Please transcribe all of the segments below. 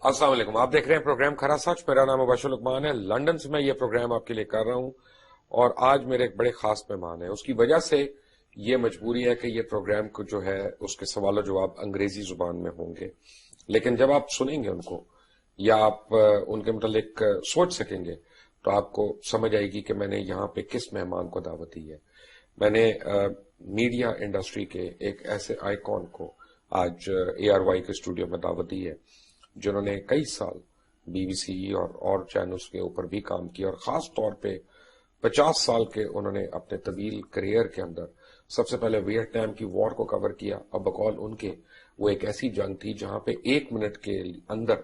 अस्सलाम वालेकुम। आप देख रहे हैं प्रोग्राम खरा सच। मेरा नाम मुबाशिर लुकमान है। लंदन से मैं ये प्रोग्राम आपके लिए कर रहा हूं और आज मेरे एक बड़े खास मेहमान हैं। उसकी वजह से ये मजबूरी है कि ये प्रोग्राम को जो है उसके सवाल जवाब अंग्रेजी जुबान में होंगे, लेकिन जब आप सुनेंगे उनको या आप उनके मुतालिक सोच सकेंगे तो आपको समझ आएगी कि मैंने यहाँ पे किस मेहमान को दावत दी है। मैंने मीडिया इंडस्ट्री के एक ऐसे आइकॉन को आज ARY के स्टूडियो में दावत दी है जिन्होंने कई साल BBC और चैनल्स के ऊपर भी काम किया और खास तौर पे 50 साल के उन्होंने अपने तवील करियर के अंदर सबसे पहले वियतनाम की वॉर को कवर किया। अब बकौल उनके वो एक ऐसी जंग थी जहां पे 1 मिनट के अंदर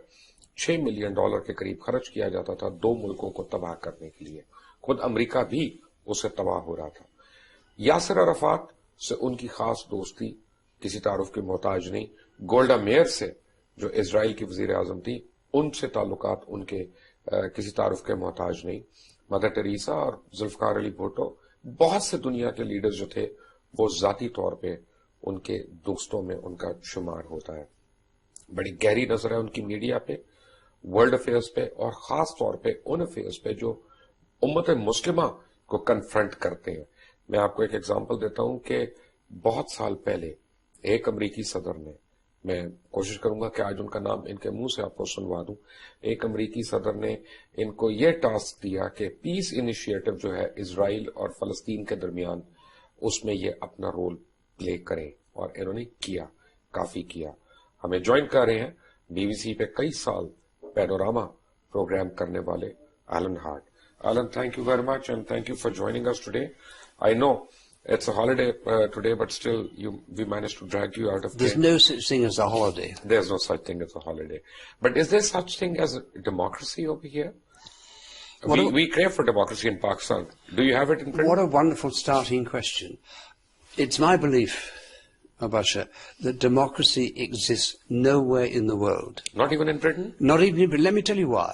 $6 मिलियन के करीब खर्च किया जाता था 2 मुल्कों को तबाह करने के लिए। खुद अमेरिका भी उससे तबाह हो रहा था। यासिर अराफात से उनकी खास दोस्ती किसी तारुफ की मोहताज नहीं। गोल्डा मेयर से जो इजराइल की वजीर आजम थी उनसे ताल्लुकात उनके किसी तारुफ के मोहताज नहीं। मदर टेरेसा और जुल्फकार अली भुट्टो, बहुत से दुनिया के लीडर्स जो थे वो जाती तौर पे उनके दोस्तों में उनका शुमार होता है। बड़ी गहरी नजर है उनकी मीडिया पे, वर्ल्ड अफेयर्स पे और खास तौर पे उन अफेयर्स पे जो उम्मत मुस्लिमा को कन्फ्रंट करते हैं। मैं आपको एक एग्जांपल देता हूं कि बहुत साल पहले एक अमरीकी सदर ने, मैं कोशिश करूंगा कि आज उनका नाम इनके मुंह से आपको सुनवा दूं, एक अमरीकी सदर ने इनको यह टास्क दिया कि पीस इनिशिएटिव जो है इजराइल और फलस्तीन के दरमियान उसमें ये अपना रोल प्ले करें, और इन्होंने किया, काफी किया। हमें ज्वाइन कर रहे हैं BBC पे कई साल पैनोरामा प्रोग्राम करने वाले Alan Hart. Alan, thank you very much and thank you for joining us today. I know it's a holiday today, but still we managed to drag you out of There's no such thing as a holiday. There's no such thing as a holiday. But is there such thing as democracy over here? We crave for democracy in Pakistan. Do you have it in Britain? What a wonderful starting question. It's my belief, Mubashir, that democracy exists nowhere in the world. Not even in Britain? Not even in Britain. Let me tell you why.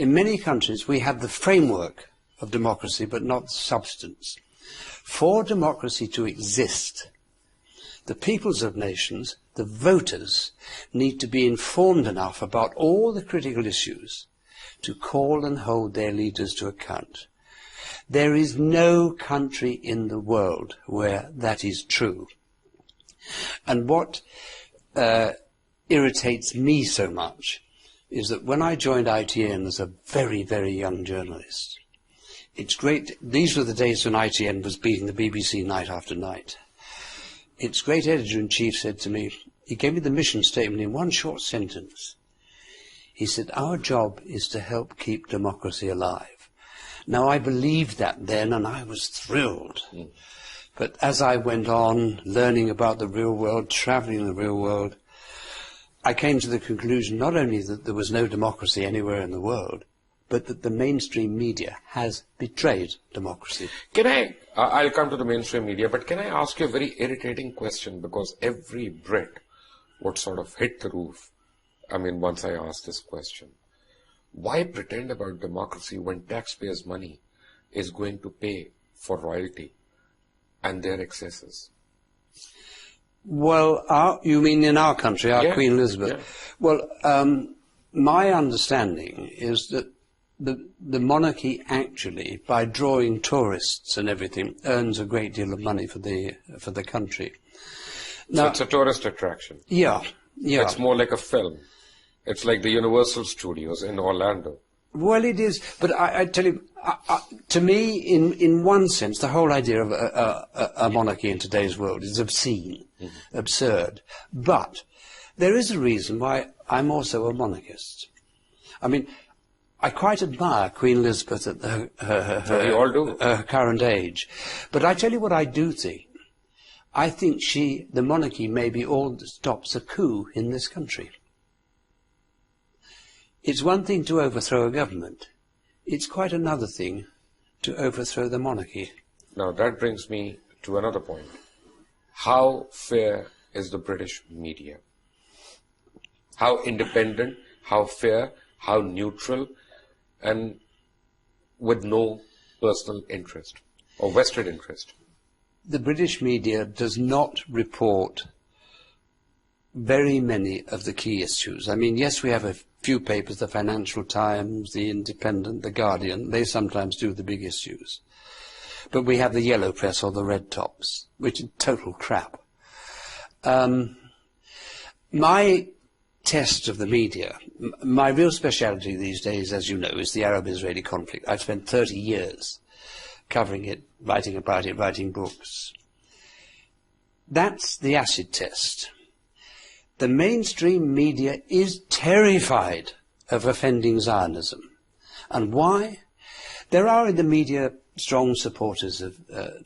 In many countries we have the framework of democracy but not the substance. For democracy to exist, the peoples of nations, the voters, need to be informed enough about all the critical issues to call and hold their leaders to account. There is no country in the world where that is true. And what irritates me so much is that when I joined ITN as a very, very young journalist, it's great. These were the days when ITN was beating the BBC night after night. Its great editor-in-chief said to me, he gave me the mission statement in one short sentence. He said, our job is to help keep democracy alive. Now, I believed that then, and I was thrilled. But as I went on, learning about the real world, travelling in the real world, I came to the conclusion not only that there was no democracy anywhere in the world, but that the mainstream media has betrayed democracy. I'll come to the mainstream media, but can I ask you a very irritating question? Because every Brit would sort of hit the roof, once I ask this question. Why pretend about democracy when taxpayers' money is going to pay for royalty and their excesses? Well, you mean in our country, our Queen Elizabeth? Yeah. Well, my understanding is that the monarchy actually, by drawing tourists and everything, earns a great deal of money for the country. Now, so it's a tourist attraction. Yeah. It's more like a film. It's like the Universal Studios in Orlando. Well, it is, but I tell you, to me, in one sense, the whole idea of a monarchy in today's world is obscene, absurd. But there is a reason why I'm also a monarchist. I quite admire Queen Elizabeth at her current age. But I tell you what I do think. I think the monarchy may be all that stops a coup in this country. It's one thing to overthrow a government. It's quite another thing to overthrow the monarchy. Now that brings me to another point. How fair is the British media? How independent, how fair, how neutral, and with no personal interest or vested interest? The British media does not report very many of the key issues. Yes, we have a few papers, the Financial Times, the Independent, the Guardian, they sometimes do the big issues. But we have the yellow press or the red tops, which is total crap. My test of the media, my real speciality these days, as you know, is the Arab-Israeli conflict. I've spent 30 years covering it, writing about it, writing books. That's the acid test. The mainstream media is terrified of offending Zionism. And why? There are in the media strong supporters of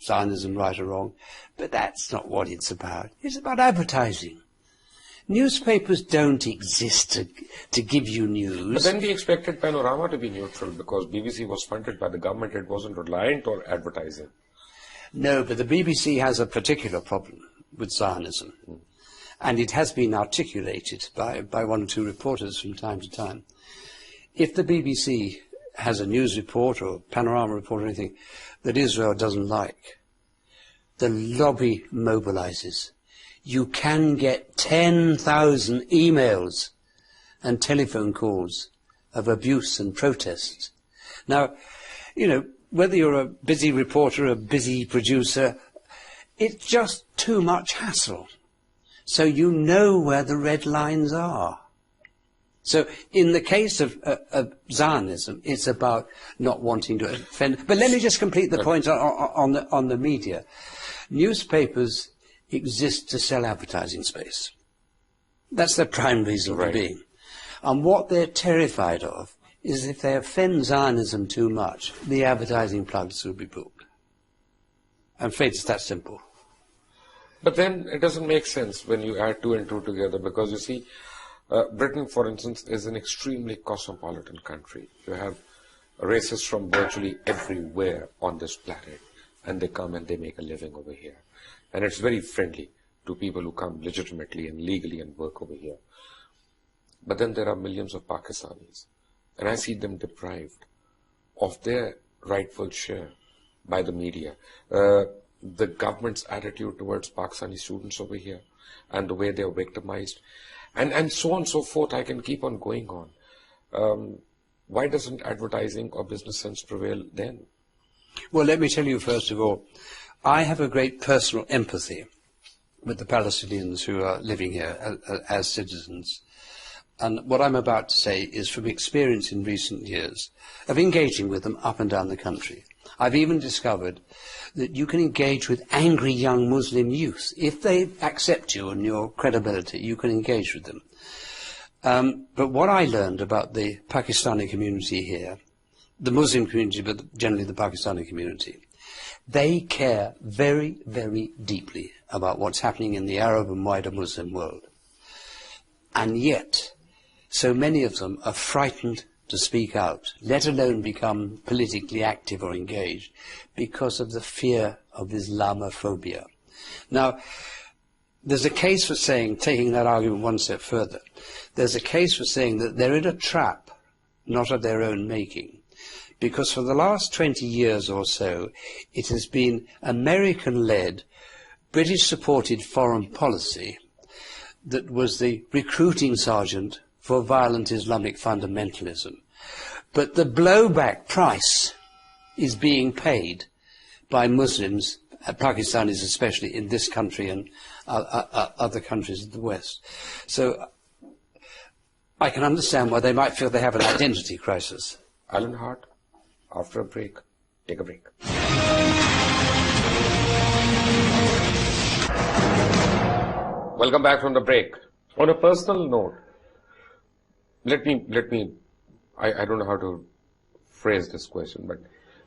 Zionism, right or wrong, but that's not what it's about. It's about advertising. Newspapers don't exist to give you news. But then we expected Panorama to be neutral because BBC was funded by the government. It wasn't reliant on advertising. No, but the BBC has a particular problem with Zionism. And it has been articulated by one or two reporters from time to time. If the BBC has a news report or a Panorama report or anything that Israel doesn't like, the lobby mobilizes. You can get 10,000 emails and telephone calls of abuse and protest. Now, you know, whether you're a busy reporter, a busy producer, it's just too much hassle. So you know where the red lines are. So in the case of Zionism, it's about not wanting to offend. But let me just complete the point on the media. Newspapers exist to sell advertising space. That's their prime reason for being. And what they're terrified of is if they offend Zionism too much, the advertising plugs will be booked. I'm afraid it's that simple. But then it doesn't make sense when you add two and two together, because you see, Britain, for instance, is an extremely cosmopolitan country. You have racists from virtually everywhere on this planet, and they come and they make a living over here. And it's very friendly to people who come legitimately and legally and work over here. But then there are millions of Pakistanis, and I see them deprived of their rightful share by the media. The government's attitude towards Pakistani students over here, and the way they are victimized, and so on and so forth. I can keep on going on. Why doesn't advertising or business sense prevail then? Well, let me tell you first of all, I have a great personal empathy with the Palestinians who are living here as citizens. And what I'm about to say is from experience in recent years of engaging with them up and down the country. I've even discovered that you can engage with angry young Muslim youth. If they accept you and your credibility, you can engage with them. But what I learned about the Pakistani community here, the Muslim community, but generally the Pakistani community, they care very, very deeply about what's happening in the Arab and wider Muslim world. And yet, so many of them are frightened to speak out, let alone become politically active or engaged, because of the fear of Islamophobia. Now, there's a case for saying, taking that argument one step further, there's a case for saying that they're in a trap, not of their own making. Because for the last 20 years or so, it has been American-led, British-supported foreign policy that was the recruiting sergeant for violent Islamic fundamentalism. But the blowback price is being paid by Muslims, Pakistanis especially, in this country and other countries of the West. So I can understand why they might feel they have an identity crisis. Alan Hart, after a break, take a break. Welcome back from the break. On a personal note, let me, I don't know how to phrase this question, but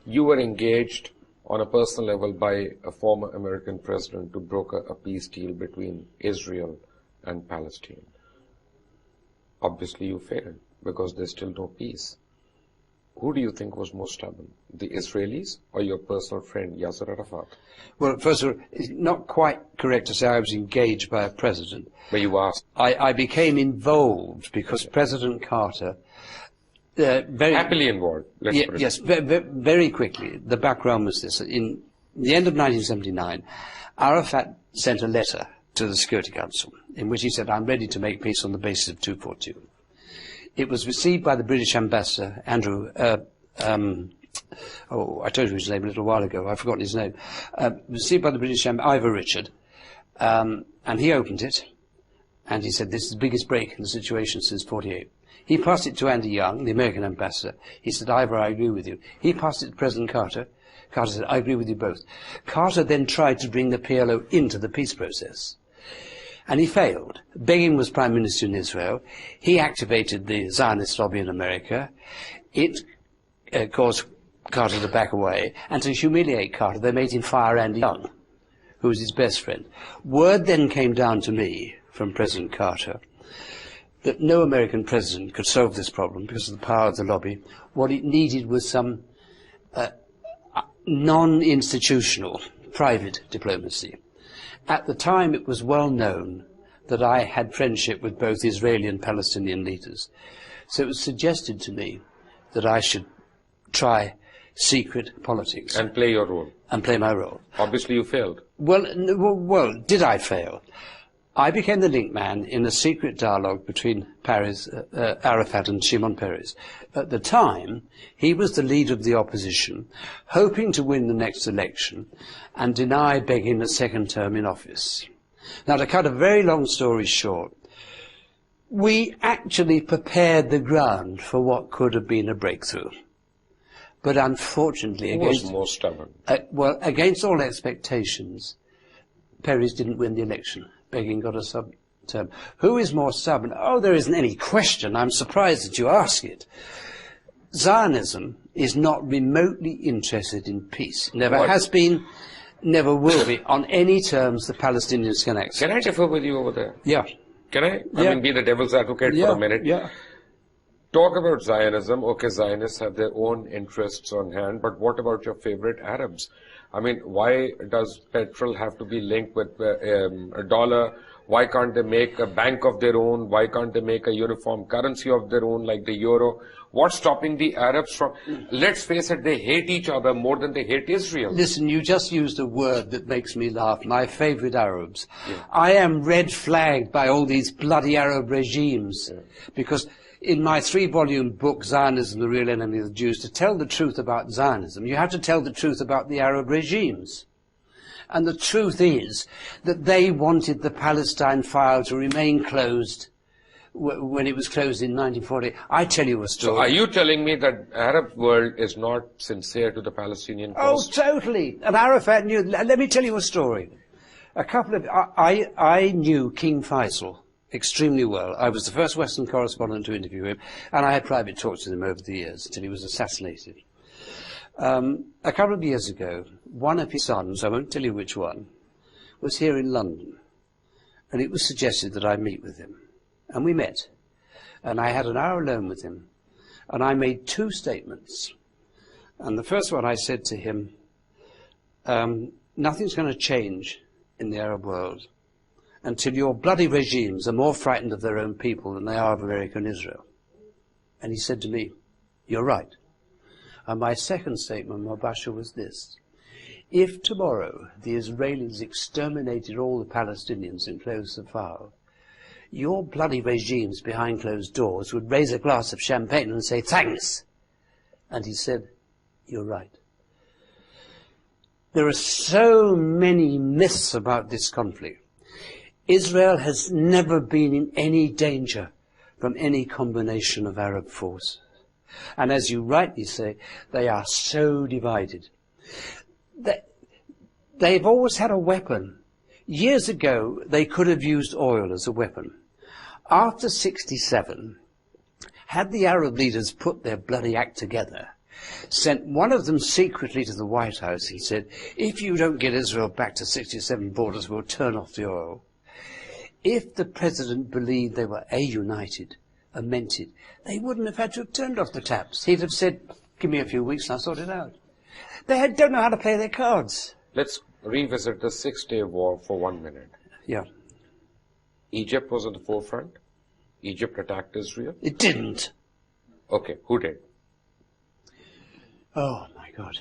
you were engaged on a personal level by a former American president to broker a peace deal between Israel and Palestine. Obviously you failed because there's still no peace. Who do you think was more stubborn, the Israelis or your personal friend Yasser Arafat? Well, first of all, it's not quite correct to say I was engaged by a president. But you asked. I became involved because President Carter... happily involved, let's put it. Yes, very quickly. The background was this. In the end of 1979, Arafat sent a letter to the Security Council in which he said, I'm ready to make peace on the basis of 242. It was received by the British ambassador, Andrew, I told you his name a little while ago, I've forgotten his name, received by the British ambassador, Ivor Richard, and he opened it, and he said, this is the biggest break in the situation since 48. He passed it to Andy Young, the American ambassador. He said, Ivor, I agree with you. He passed it to President Carter. Carter said, I agree with you both. Carter then tried to bring the PLO into the peace process. And he failed. Begin was Prime Minister in Israel. He activated the Zionist lobby in America. It caused Carter to back away. And to humiliate Carter, they made him fire Andy Young, who was his best friend. Word then came down to me from President Carter that no American president could solve this problem because of the power of the lobby. What it needed was some non-institutional, private diplomacy. At the time, it was well known that I had friendship with both Israeli and Palestinian leaders. So it was suggested to me that I should try secret politics. And play your role. And play my role. Obviously you failed. Well, did I fail? I became the link man in a secret dialogue between Arafat and Shimon Peres. At the time, he was the leader of the opposition, hoping to win the next election and deny Begin a second term in office. Now, to cut a very long story short, we actually prepared the ground for what could have been a breakthrough. But unfortunately, against all expectations, Peres didn't win the election. Begin got a sub-term. Who is more stubborn? Oh, there isn't any question. I'm surprised that you ask it. Zionism is not remotely interested in peace. Never has been, never will be, on any terms the Palestinians can accept. Can I differ with you over there? Yeah. Can I? I mean, be the devil's advocate for a minute. Yeah. Talk about Zionism. Okay, Zionists have their own interests on hand, but what about your favorite Arabs? I mean, why does petrol have to be linked with a dollar? Why can't they make a bank of their own? Why can't they make a uniform currency of their own like the euro? What's stopping the Arabs from... Let's face it, they hate each other more than they hate Israel. Listen, you just used a word that makes me laugh. My favorite Arabs. Yeah. I am red flagged by all these bloody Arab regimes because... In my 3-volume book, Zionism, the Real Enemy of the Jews, to tell the truth about Zionism, you have to tell the truth about the Arab regimes. And the truth is that they wanted the Palestine file to remain closed when it was closed in 1940. I tell you a story. So are you telling me that Arab world is not sincere to the Palestinian cause? Oh, totally. And Arafat knew... Let me tell you a story. I knew King Faisal extremely well. I was the first Western correspondent to interview him, and I had private talks with him over the years until he was assassinated. A couple of years ago, one of his sons, I won't tell you which one, was here in London, and it was suggested that I meet with him. And we met, and I had an hour alone with him, and I made 2 statements. And the first one I said to him, nothing's going to change in the Arab world until your bloody regimes are more frightened of their own people than they are of America and Israel. And he said to me, you're right. And my second statement, Mubashir, was this. If tomorrow the Israelis exterminated all the Palestinians and closed the file, your bloody regimes behind closed doors would raise a glass of champagne and say, thanks. And he said, you're right. There are so many myths about this conflict. Israel has never been in any danger from any combination of Arab forces. And as you rightly say, they are so divided. They've always had a weapon. Years ago, they could have used oil as a weapon. After 1967, had the Arab leaders put their bloody act together, sent one of them secretly to the White House and said, if you don't get Israel back to 1967 borders, we'll turn off the oil. If the president believed they were united and meant it, they wouldn't have had to have turned off the taps. He'd have said, give me a few weeks and I'll sort it out. They don't know how to play their cards. Let's revisit the 6-Day War for 1 minute. Yeah. Egypt was at the forefront. Egypt attacked Israel. It didn't. Okay, who did? Oh, my God.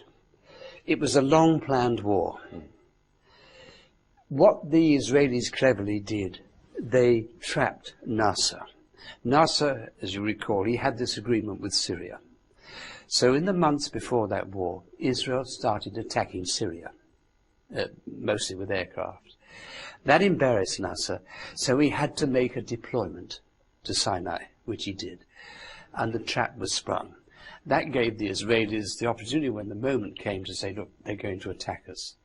It was a long-planned war. What the Israelis cleverly did, they trapped Nasser. Nasser, as you recall, he had this agreement with Syria. So in the months before that war, Israel started attacking Syria, mostly with aircraft. That embarrassed Nasser, so he had to make a deployment to Sinai, which he did, and the trap was sprung. That gave the Israelis the opportunity when the moment came to say, look, they're going to attack us.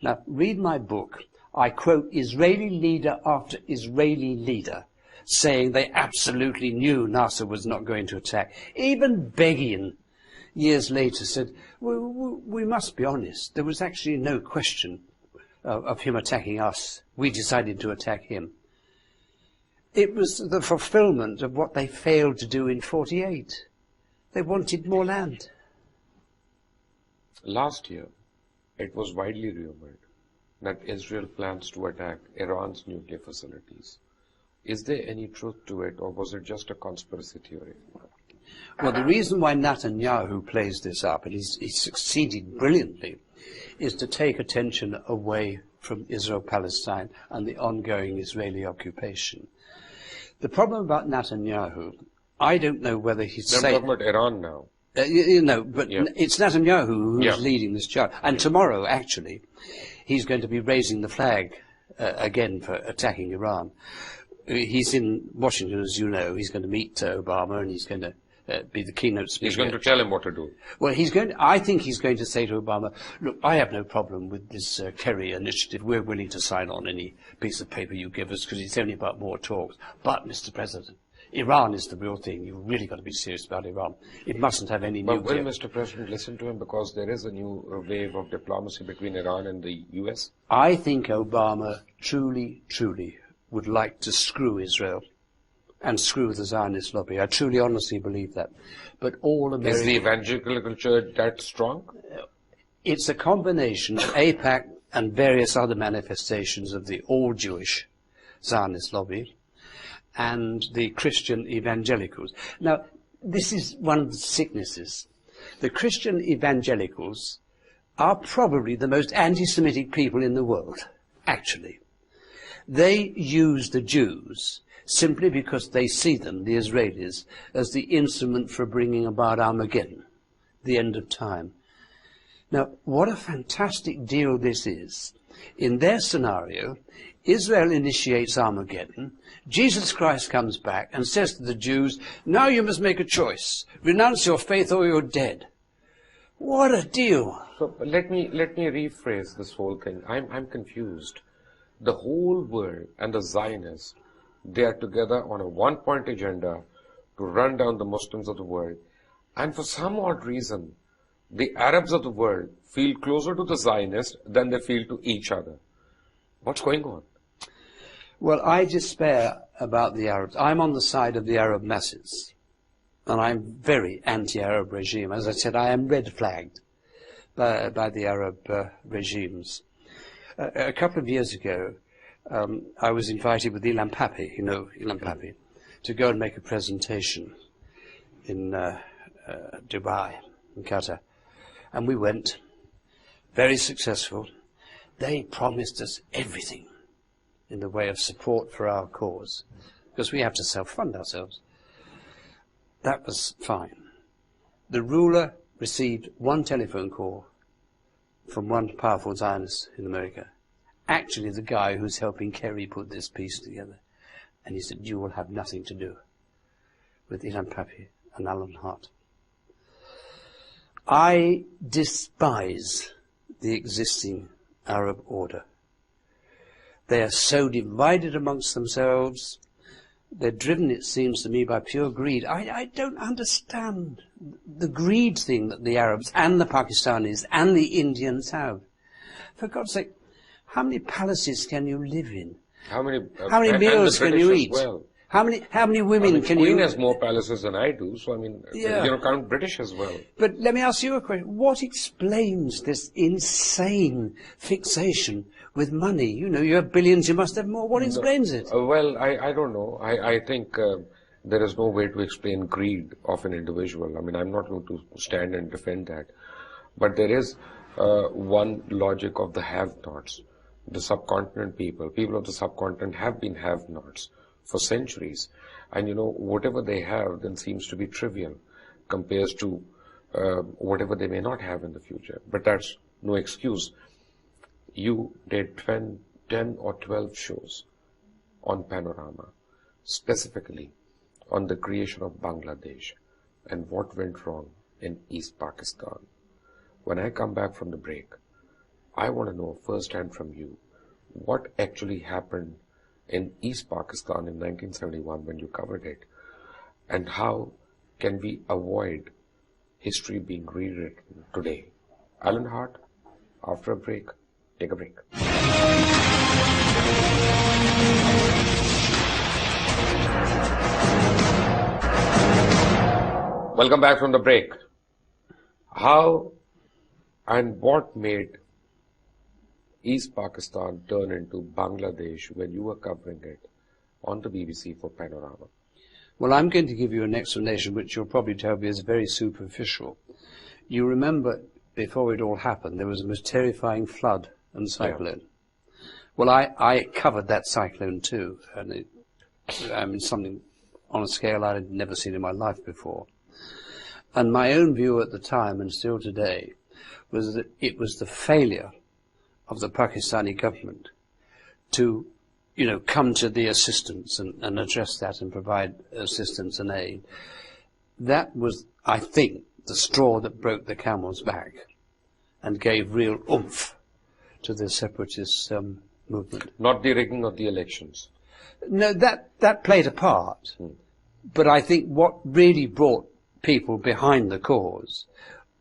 Now, read my book. I quote Israeli leader after Israeli leader saying they absolutely knew Nasser was not going to attack. Even Begin, years later, said, we must be honest. There was actually no question of him attacking us. We decided to attack him. It was the fulfillment of what they failed to do in 48. They wanted more land. Last year, it was widely rumored that Israel plans to attack Iran's nuclear facilities. Is there any truth to it, or was it just a conspiracy theory? Well, the reason why Netanyahu plays this up, and he's succeeded brilliantly, is to take attention away from Israel-Palestine and the ongoing Israeli occupation. The problem about Netanyahu, I don't know whether he's saying... I'm talking about Iran now. But yeah. It's Netanyahu who's leading this charge. And tomorrow, actually, he's going to be raising the flag again for attacking Iran. He's in Washington, as you know. He's going to meet Obama, and he's going to be the keynote speaker. He's going to tell him what to do. Well, I think he's going to say to Obama, look, I have no problem with this Kerry initiative. We're willing to sign on any piece of paper you give us because it's only about more talks. But, Mr. President, Iran is the real thing. You've really got to be serious about Iran. It mustn't have any nuclear... But will Mr. President listen to him because there is a new wave of diplomacy between Iran and the US? I think Obama truly, truly would like to screw Israel and screw the Zionist lobby. I truly, honestly believe that. But all American... Is the evangelical church that strong? It's a combination of AIPAC and various other manifestations of the all-Jewish Zionist lobby and the Christian evangelicals. Now, this is one of the sicknesses. The Christian evangelicals are probably the most anti-Semitic people in the world, actually. They use the Jews simply because they see them, the Israelis, as the instrument for bringing about Armageddon, the end of time. Now, what a fantastic deal this is. In their scenario, Israel initiates Armageddon, Jesus Christ comes back and says to the Jews, now you must make a choice. Renounce your faith or you're dead. What a deal. So let me rephrase this whole thing. I'm confused. The whole world and the Zionists, they are together on a one-point agenda to run down the Muslims of the world. And for some odd reason, the Arabs of the world feel closer to the Zionists than they feel to each other. What's going on? Well, I despair about the Arabs. I'm on the side of the Arab masses, and I'm very anti-Arab regime. As I said, I am red-flagged by the Arab regimes. A couple of years ago, I was invited with Ilan Pappé, you know Ilan Pappé, to go and make a presentation in Dubai, in Qatar. And we went, very successful. They promised us everything in the way of support for our cause, because we have to self-fund ourselves. That was fine. The ruler received one telephone call from one powerful Zionist in America, actually the guy who's helping Kerry put this piece together. And he said, you will have nothing to do with Ilan Pappé and Alan Hart. I despise the existing Arab order. They are so divided amongst themselves. They're driven, it seems to me, by pure greed. I don't understand the greed thing that the Arabs and the Pakistanis and the Indians have. For God's sake, how many palaces can you live in? How many meals can you eat? Well. How many women can you... Queen has more palaces than I do, so count British as well. But let me ask you a question. What explains this insane fixation with money? You know, you have billions, you must have more. What explains it? Well, I don't know. I think there is no way to explain greed of an individual. I mean, I'm not going to stand and defend that. But there is one logic of the have-nots. The subcontinent people of the subcontinent have been have-nots for centuries. And, whatever they have then seems to be trivial compared to whatever they may not have in the future. But that's no excuse. You did 10 or 12 shows on Panorama, specifically on the creation of Bangladesh and what went wrong in East Pakistan. When I come back from the break, I want to know firsthand from you what actually happened in East Pakistan in 1971 when you covered it, and how can we avoid history being rewritten today. Alan Hart, after a break. Take a break. Welcome back from the break. How and what made East Pakistan turn into Bangladesh when you were covering it on the BBC for Panorama? Well, I'm going to give you an explanation which you'll probably tell me is very superficial. You remember, before it all happened, there was a most terrifying flood and cyclone. Yeah. Well, I covered that cyclone too, and something on a scale I had never seen in my life before. And my own view at the time, and still today, was that it was the failure of the Pakistani government to, come to the assistance and address that and provide assistance and aid. That was, I think, the straw that broke the camel's back and gave real oomph to the separatist movement. Not the rigging of the elections. No, that played a part. But I think what really brought people behind the cause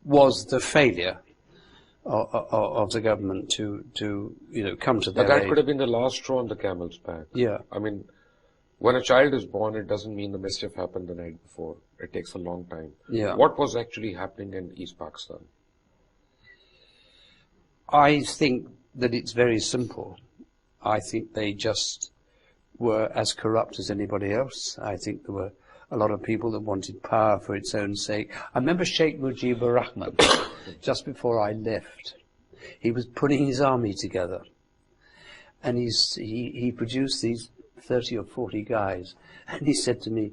was the failure of the government to come to their But that aid. could have been the last straw on the camel's back. Yeah. I mean, when a child is born, it doesn't mean the mischief happened the night before. It takes a long time. Yeah. What was actually happening in East Pakistan? I think that it's very simple. I think they just were as corrupt as anybody else. I think there were a lot of people that wanted power for its own sake. I remember Sheikh Mujibur Rahman, just before I left, he was putting his army together, and he produced these 30 or 40 guys, and he said to me,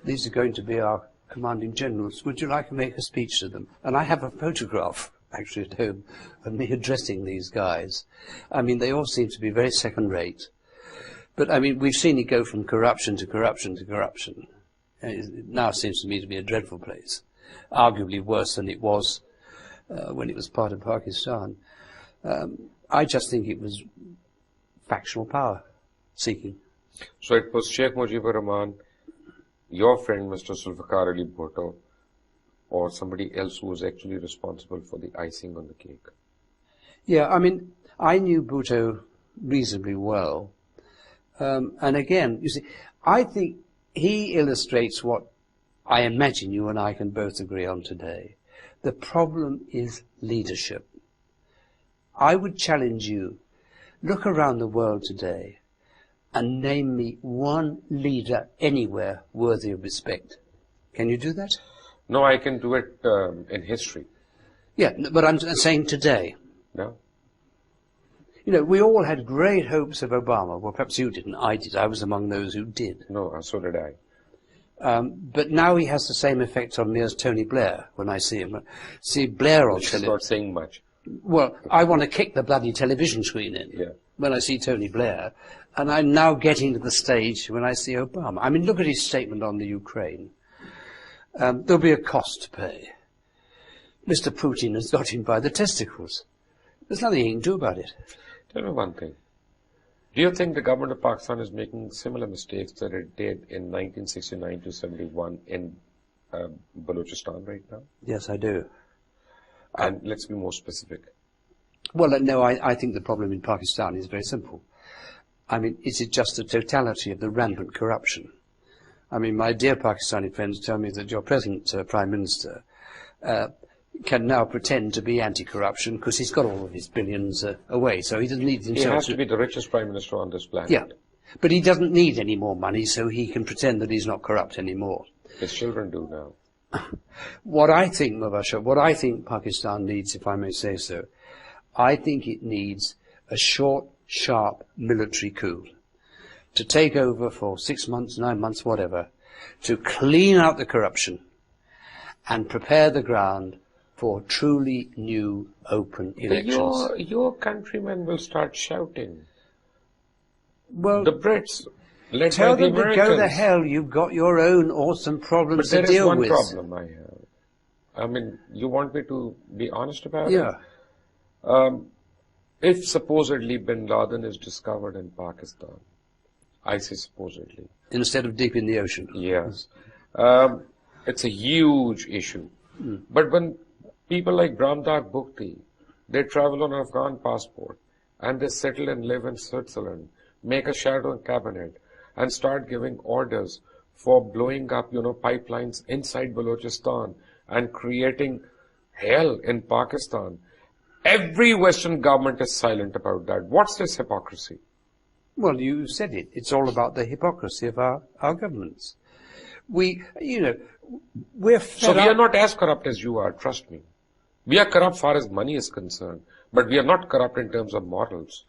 "These are going to be our commanding generals. Would you like to make a speech to them?" And I have a photograph, actually, at home, of me addressing these guys. I mean, they all seem to be very second-rate. But, I mean, we've seen it go from corruption to corruption to corruption. It now seems to me to be a dreadful place, arguably worse than it was when it was part of Pakistan. I just think it was factional power seeking. So it was Sheikh Mujibur Rahman, your friend Mr. Zulfikar Ali Bhutto, or somebody else who was actually responsible for the icing on the cake? Yeah, I mean, I knew Bhutto reasonably well. And again, you see, I think he illustrates what I imagine you and I can both agree on today. The problem is leadership. I would challenge you, look around the world today and name me one leader anywhere worthy of respect. Can you do that? No, I can do it in history. Yeah, but I'm saying today. No? We all had great hopes of Obama. Well, perhaps you didn't. I did. I was among those who did. No, so did I. But now he has the same effect on me as Tony Blair when I see him. See Blair on Which is not saying much. Well, I want to kick the bloody television screen in when I see Tony Blair. And I'm now getting to the stage when I see Obama. I mean, look at his statement on the Ukraine. There'll be a cost to pay. Mr. Putin has got him by the testicles. There's nothing he can do about it. Tell me one thing. Do you think the government of Pakistan is making similar mistakes that it did in 1969 to 71 in Balochistan right now? Yes, I do. And let's be more specific. Well, no, I think the problem in Pakistan is very simple. I mean, is it just the totality of the rampant corruption? I mean, my dear Pakistani friends tell me that your present Prime Minister can now pretend to be anti-corruption because he's got all of his billions away, so he doesn't need himself. He has to be the richest Prime Minister on this planet. Yeah, but he doesn't need any more money, so he can pretend that he's not corrupt anymore. His children do now. What I think, Mubashir, what I think Pakistan needs, if I may say so, I think it needs a short, sharp military coup. to take over for 6 months, 9 months, whatever, to clean out the corruption and prepare the ground for truly new, open elections. Your countrymen will start shouting. Well, the Brits, led tell by the them to Americans. go to hell. You've got your own awesome problems But to deal there with. is one problem I have. I mean, you want me to be honest about it? Yeah. If supposedly bin Laden is discovered in Pakistan, I say supposedly. Instead of deep in the ocean. Yes. It's a huge issue. But when people like Bramdak Bukti, they travel on an Afghan passport and they settle and live in Switzerland, make a shadow cabinet and start giving orders for blowing up, pipelines inside Balochistan and creating hell in Pakistan. Every Western government is silent about that. What's this hypocrisy? Well, you said it. It's all about the hypocrisy of our governments. We're So fed we are up. not as corrupt as you are, trust me. We are corrupt far as money is concerned, but we are not corrupt in terms of morals.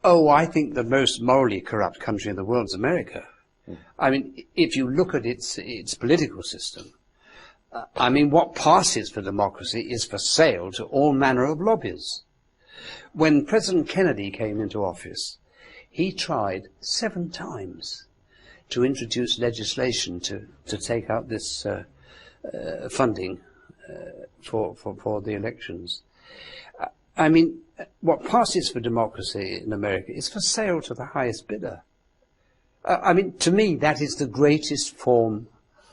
Oh, I think the most morally corrupt country in the world is America. I mean, if you look at its political system, what passes for democracy is for sale to all manner of lobbies. When President Kennedy came into office, he tried 7 times to introduce legislation to take out this funding for the elections. What passes for democracy in America is for sale to the highest bidder. To me, that is the greatest form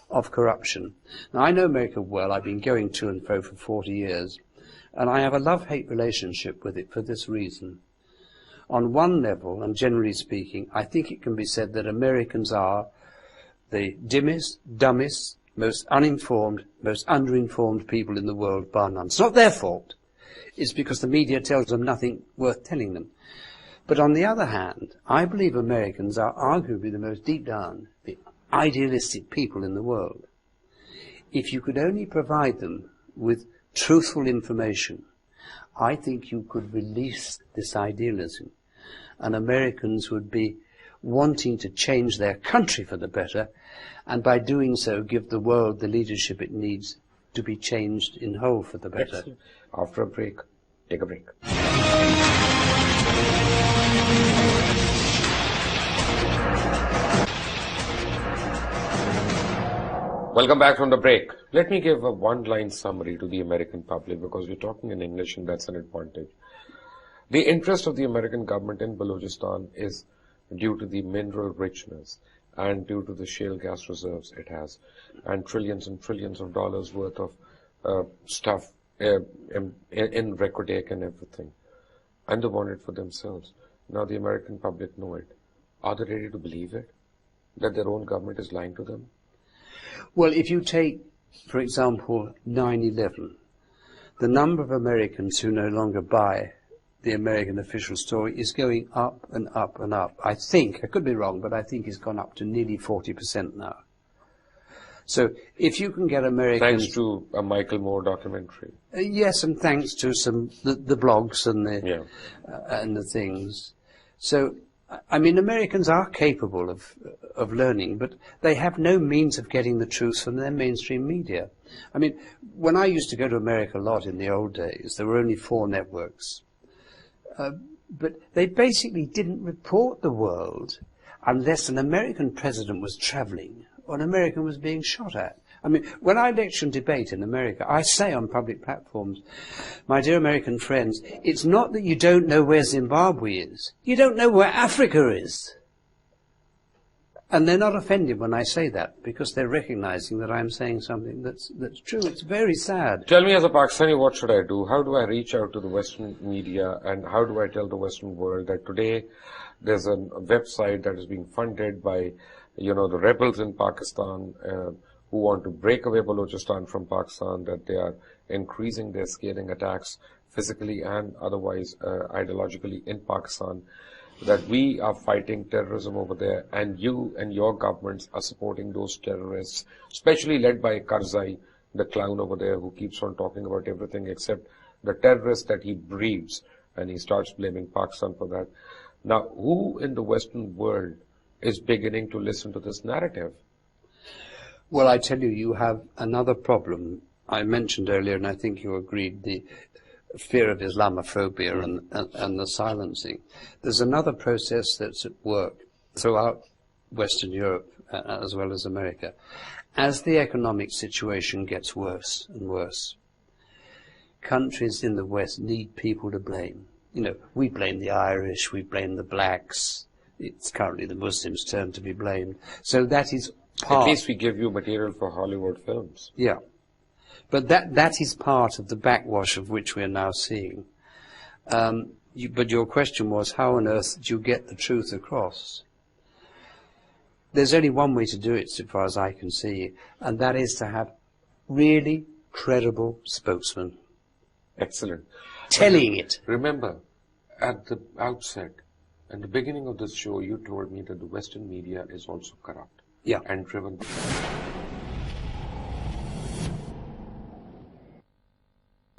of corruption. Now, I know America well. I've been going to and fro for 40 years, and I have a love-hate relationship with it for this reason. On one level, and generally speaking, I think it can be said that Americans are the dimmest, dumbest, most uninformed, most underinformed people in the world, bar none. It's not their fault. It's because the media tells them nothing worth telling them. But on the other hand, I believe Americans are arguably the most deep down, the idealistic people in the world. If you could only provide them with truthful information, I think you could release this idealism, and Americans would be wanting to change their country for the better, and by doing so give the world the leadership it needs to be changed in whole for the better. Excellent. After a break, take a break. Welcome back from the break. Let me give a one-line summary to the American public because we're talking in English and that's an advantage. The interest of the American government in Balochistan is due to the mineral richness and due to the shale gas reserves it has and trillions of dollars worth of stuff in Recordake and everything. And they want it for themselves. Now the American public know it. Are they ready to believe it? That their own government is lying to them? Well, if you take, for example, 9/11, the number of Americans who no longer buy the American official story is going up and up and up. I think, I could be wrong, but I think it's gone up to nearly 40% now. So if you can get Americans... Thanks to a Michael Moore documentary. Yes, and thanks to the blogs and the things. So, Americans are capable of learning, but they have no means of getting the truth from their mainstream media. When I used to go to America a lot in the old days, there were only 4 networks. But they basically didn't report the world unless an American president was traveling or an American was being shot at. When I lecture and debate in America, I say on public platforms, my dear American friends, it's not that you don't know where Zimbabwe is. You don't know where Africa is. And they're not offended when I say that, because they're recognizing that I'm saying something that's true. It's very sad. Tell me, as a Pakistani, what should I do? How do I reach out to the Western media, and how do I tell the Western world that today there's a website that is being funded by, the rebels in Pakistan who want to break away Balochistan from Pakistan, that they are increasing their scaling attacks physically and otherwise ideologically in Pakistan, that we are fighting terrorism over there, and you and your governments are supporting those terrorists, especially led by Karzai, the clown over there who keeps on talking about everything except the terrorists that he breeds, and he starts blaming Pakistan for that. Now, who in the Western world is beginning to listen to this narrative. Well, I tell you, you have another problem. I mentioned earlier, and I think you agreed, the fear of Islamophobia and the silencing. There's another process that's at work throughout Western Europe as well as America. As the economic situation gets worse and worse, countries in the West need people to blame. You know, we blame the Irish, we blame the blacks. It's currently the Muslims' turn to be blamed. So that is part... At least we give you material for Hollywood films. Yeah. But that is part of the backwash of which we are now seeing. But your question was, how on earth do you get the truth across? There's only one way to do it, so far as I can see, and that is to have really credible spokesmen. Excellent. Telling it. Remember, at the outset, at the beginning of this show, you told me that the Western media is also corrupt. Yeah. And driven.